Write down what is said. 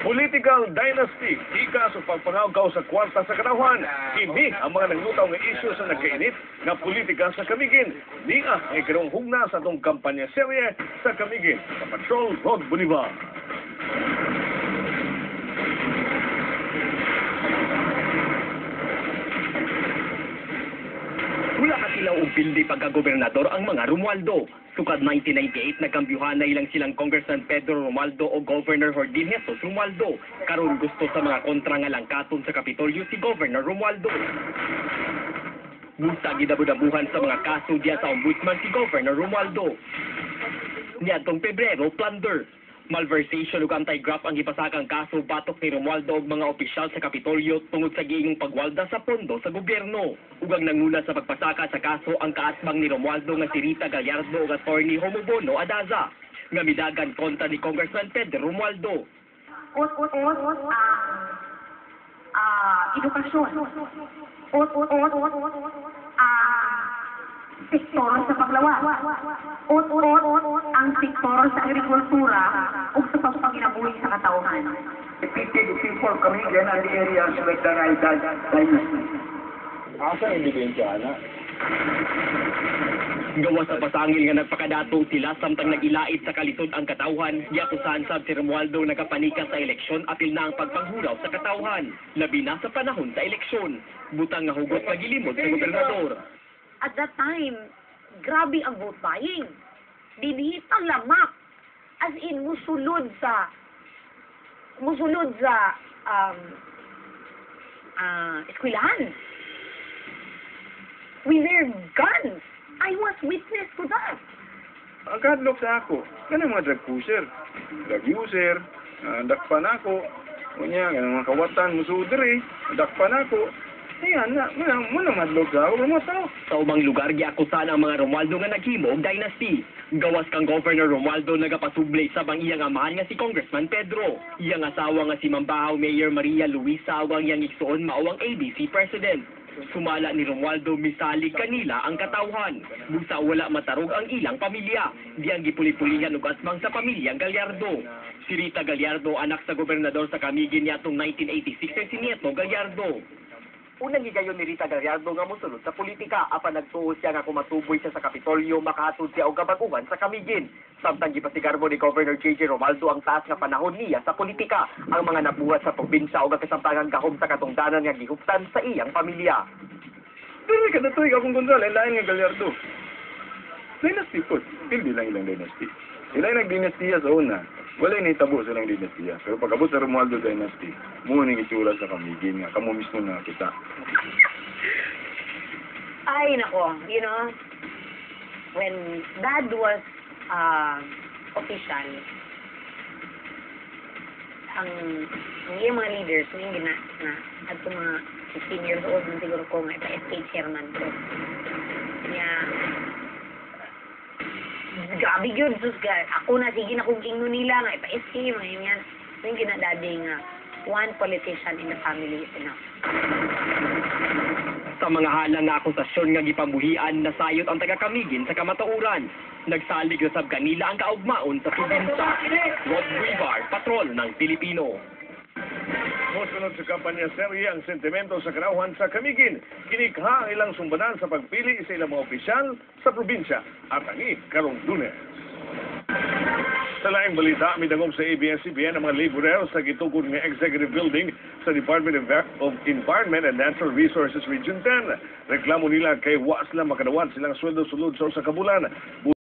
Political dynasty, ika sa pagpangawgaw sa kwarta sa kanawhan. Kini ang mga nanglutaw nga isyu sa nagkainit nga politika sa Camiguin. Niya ay karong hugna sa itong kampanya serye sa Camiguin. Sa Patrol Road Bolivar. Wala ka sila upildi pagka-gobernador ang mga Romualdo. Sukad 1998, nagkambyuhan na ilang silang Congressman Pedro Romualdo o Governor Jordin Jesus Romualdo. Karon gusto sa mga kontra nga langkaton sa Kapitolyo si Governor Romualdo. Busta gidabudabuhan sa mga kaso diya sa ombudsman si Governor Romualdo. Niadtong Pebrero, plunder. Malversation ug anti-graft ang gipasakang kaso batok ni Romualdo og mga opisyal sa Kapitolyo tungod sa giingong pagwalda sa pondo sa gobyerno. Ug ang nanguna sa pagpasaka sa kaso ang kaatbang ni Romualdo nga si Rita Gallardo ug attorney Homobono Adaza nga midagan kontra ni Congressman Pedro Romualdo. Edukasyon. Sektor sa paglawa. Ang sektor sa agrikultura ug sa pagpanginabuhi sa katawhan. Depicted people coming in the areas with the right dynasty. Asa ang ebidensya na? Gawa sa pasangil nga nagpakadato sila samtang nagilait sa kalisod ang katawhan, giakusahan sab si Romualdo nagapanikas sa eleksyon apil na ang pagpanghuraw sa katawhan, labi na sa panahon sa eleksyon. Butang nga hugot pagilimod sa gobernador. At that time, grabe ang vote buying. Dinihitang lamak. As in, musulod sa eskwelahan. We wear guns. I was witness to that. Ang kadlok sa ako, ganun mga drug pusher, drug user, dakpan ako, kunya, ganun mga kawatan, musudre, dakpan ako. Ayan, muna madlog sa ako, mga tao. Sa ubang lugar, giakusahan ang mga Romualdo nga naghimo og dynasty. Gawas kang Governor Romualdo nagapasublay sa bang iyang amahan nga si Congressman Pedro. Iyang asawa nga si Mambahaw Mayor Maria Luisa ug ang iyang igsoon mao ang ABC President. Sumala ni Romualdo misalig kanila ang katawhan. Busa wala matarog ang ilang pamilya. Diyang gipuli-pulihan ug asbang sa pamilyang Gallardo. Si Rita Gallardo, anak sa gobernador sa Camiguin niadtong 1986 kay si Nieto Gallardo. Unang higayon ni Rita Gallardo nga mosulod sa politika apan nagtuo siya nga kumatuboy siya sa Kapitolyo makahatod siya og kabaguhan sa Camiguin. Samtang gipasigarbo ni Governor J.J. Romualdo ang taas nga panahon niya sa politika, ang mga nabuhat sa probinsya og kasamtangang gahom sa katungdanan nga gihuptan sa iyang pamilya. Pero ka na tuig akong kontra, lain nga Gallardo. Dynasty po, hindi lang ilang dynasty. Sila yung nag-dynastiya sa una. Wala yung itabo silang dinastiya. Pero pag-abot sa Romualdo dynasty, muna yung itsura sa Camiguin nga. Kamo mismo na kita. Ay, nako. You know, when Dad was official, ang iyong mga leaders, yung at mga 15 years old, siguro ko nga, ipa-estate chairman ko. Kaya, grabe yun, sus, ako na, sige na kung ingno nila, nga, ipa-SK, mga yan. Yung ginadadi nga, one politician in the family is enough. Sa mga halang nga akusasyon nga gipabuhian, nasayot ang taga-Camiguin sa kamatauran. Nagsalig na sab kanila ang kaugmaon sa probinsya. Rod Bolivar, Patrol ng Pilipino. Musunod sa kampanya serye ang sentimento sa kanawhan sa Camiguin. Kinikha ang ilang sumbanan sa pagpili sa ilang mga opisyal sa probinsya at angit karong Lunes. Sa laing balita, midangog sa ABS-CBN ang mga laborer sa gitukod ng executive building sa Department of Environment and Natural Resources Region 10. Reklamo nila kay wa sila makadawat silang sweldo sulod sa kabulan.